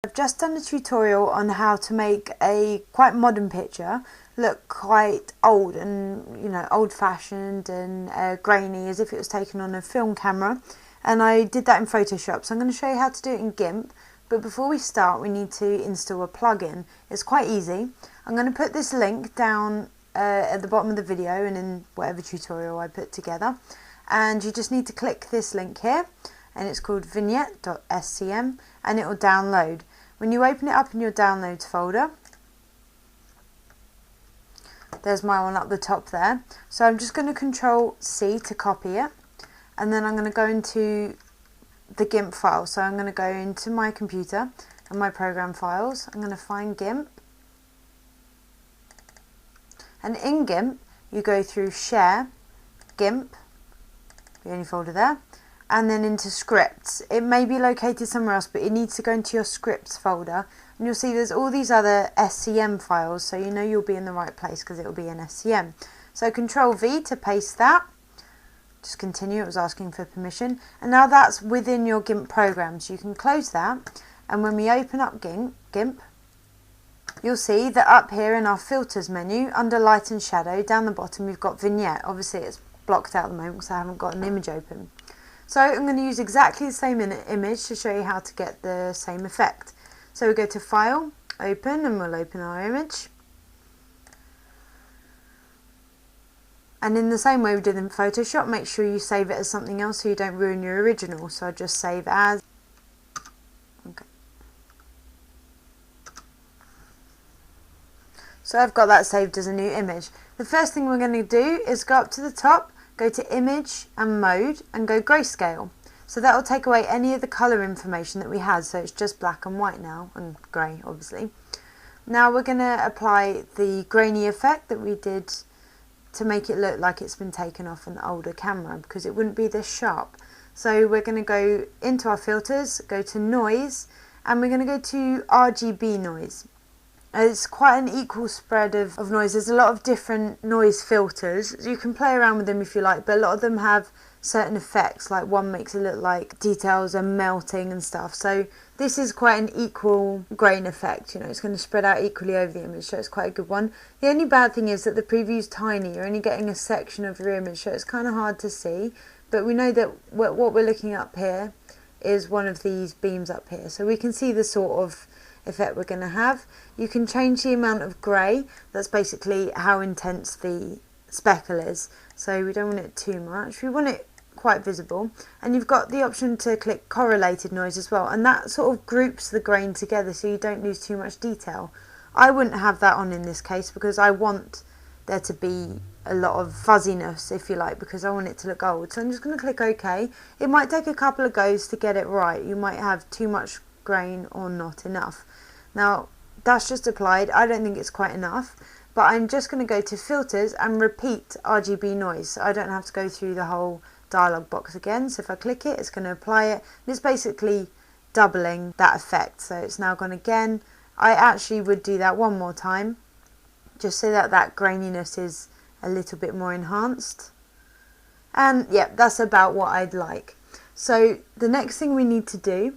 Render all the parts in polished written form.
I've just done a tutorial on how to make a quite modern picture look quite old and old-fashioned and grainy, as if it was taken on a film camera, and I did that in Photoshop. So I'm going to show you how to do it in Gimp, but before we start we need to install a plugin. It's quite easy. I'm going to put this link down at the bottom of the video and in whatever tutorial I put together, and you just need to click this link here, and it's called vignette.scm, and it will download. When you open it up in your downloads folder, there's my one up the top there. So I'm just going to Control C to copy it, and then I'm going to go into the Gimp file. So I'm going to go into my computer and my program files. I'm going to find Gimp, and in Gimp you go through Share, Gimp, the only folder there, and then into scripts. It may be located somewhere else, but it needs to go into your scripts folder, and you'll see there's all these other SCM files, so you know you'll be in the right place because it will be in SCM. So Control V to paste that, just continue, it was asking for permission, and now that's within your Gimp program, so you can close that. And when we open up Gimp, you'll see that up here in our filters menu, under light and shadow, down the bottom we've got vignette. Obviously it's blocked out at the moment because I haven't got an image open. So I'm going to use exactly the same image to show you how to get the same effect. So we go to File, Open, and we'll open our image. And in the same way we did in Photoshop, make sure you save it as something else so you don't ruin your original. So I just save as. Okay. So I've got that saved as a new image. The first thing we're going to do is go up to the top, go to Image and Mode, and go Grayscale. So that will take away any of the colour information that we had, so it's just black and white now, and grey obviously. Now we're going to apply the grainy effect that we did to make it look like it's been taken off an older camera, because it wouldn't be this sharp. So we're going to go into our filters, go to Noise, and we're going to go to RGB noise. It's quite an equal spread of noise. There's a lot of different noise filters. You can play around with them if you like, but a lot of them have certain effects, like one makes it look like details are melting and stuff. So this is quite an equal grain effect, it's going to spread out equally over the image, so it's quite a good one. The only bad thing is that the preview's tiny. You're only getting a section of your image, so it's kind of hard to see, but we know that what we're looking up here is one of these beams up here, so we can see the sort of effect we're going to have. You can change the amount of grey. That's basically how intense the speckle is, so we don't want it too much, we want it quite visible. And you've got the option to click correlated noise as well, and that sort of groups the grain together so you don't lose too much detail. I wouldn't have that on in this case because I want there to be a lot of fuzziness, if you like, because I want it to look old. So I'm just going to click OK. It might take a couple of goes to get it right. You might have too much grain or not enough. Now that's just applied. I don't think it's quite enough, but I'm just going to go to filters and repeat RGB noise, so I don't have to go through the whole dialog box again. So if I click it, it's going to apply it, and it's basically doubling that effect. So it's now gone again. I actually would do that one more time just so that that graininess is a little bit more enhanced, and yeah, that's about what I'd like. So the next thing we need to do,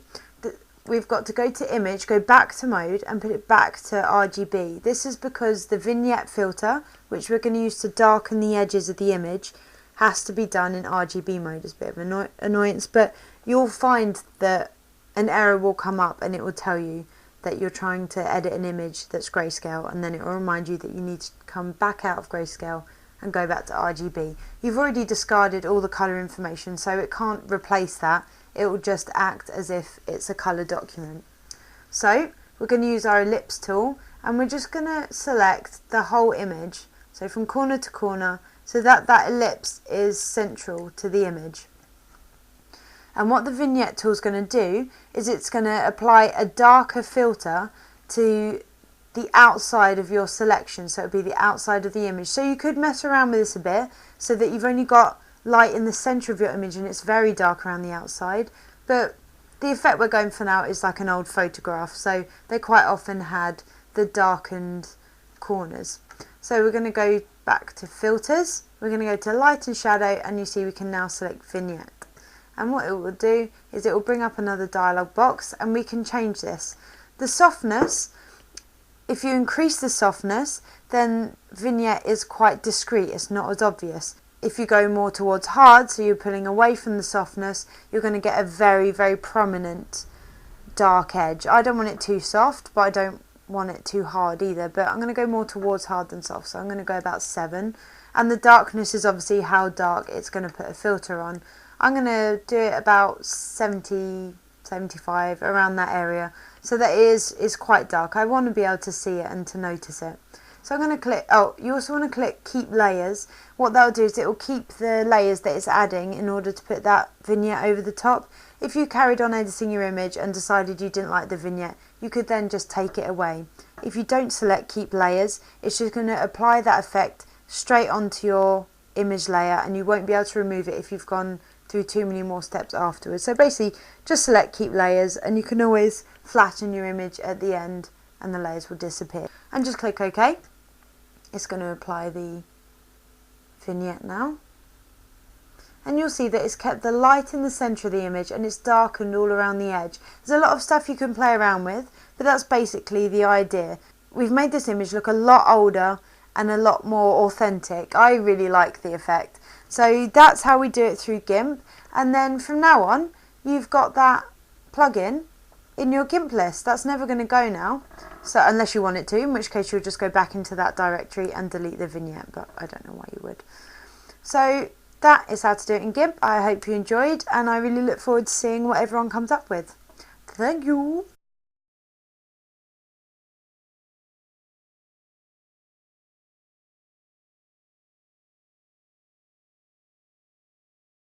we've got to go to Image, go back to Mode, and put it back to RGB. This is because the vignette filter, which we're going to use to darken the edges of the image, has to be done in RGB mode. It's a bit of an annoyance, but you'll find that an error will come up and it will tell you that you're trying to edit an image that's grayscale, and then it will remind you that you need to come back out of grayscale and go back to RGB. You've already discarded all the colour information, so it can't replace that. It will just act as if it's a colour document. So we're going to use our ellipse tool, and we're just going to select the whole image, so from corner to corner, so that that ellipse is central to the image. And what the vignette tool is going to do is it's going to apply a darker filter to the outside of your selection, so it would be the outside of the image. So you could mess around with this a bit so that you've only got light in the centre of your image and it's very dark around the outside, but the effect we're going for now is like an old photograph, so they quite often had the darkened corners. So we're going to go back to filters, we're going to go to light and shadow, and you see we can now select vignette. And what it will do is it will bring up another dialog box, and we can change this. The softness, if you increase the softness, then vignette is quite discreet, it's not as obvious. If you go more towards hard, so you're pulling away from the softness, you're going to get a very, very prominent dark edge. I don't want it too soft, but I don't want it too hard either, but I'm going to go more towards hard than soft, so I'm going to go about 7. And the darkness is obviously how dark it's going to put a filter on. I'm going to do it about 70, 75, around that area, so that is quite dark. I want to be able to see it and to notice it. So I'm going to click, you also want to click keep layers. What that'll do is it will keep the layers that it's adding in order to put that vignette over the top. If you carried on editing your image and decided you didn't like the vignette, you could then just take it away. If you don't select keep layers, it's just going to apply that effect straight onto your image layer, and you won't be able to remove it if you've gone through too many more steps afterwards. So basically just select keep layers, and you can always flatten your image at the end and the layers will disappear. And just click OK. It's going to apply the vignette now. And you'll see that it's kept the light in the centre of the image and it's darkened all around the edge. There's a lot of stuff you can play around with, but that's basically the idea. We've made this image look a lot older and a lot more authentic. I really like the effect. So that's how we do it through Gimp. And then from now on, you've got that plugin in your Gimp list. That's never going to go now. So unless you want it to, in which case you'll just go back into that directory and delete the vignette, but I don't know why you would. So that is how to do it in Gimp. I hope you enjoyed, and I really look forward to seeing what everyone comes up with. Thank you.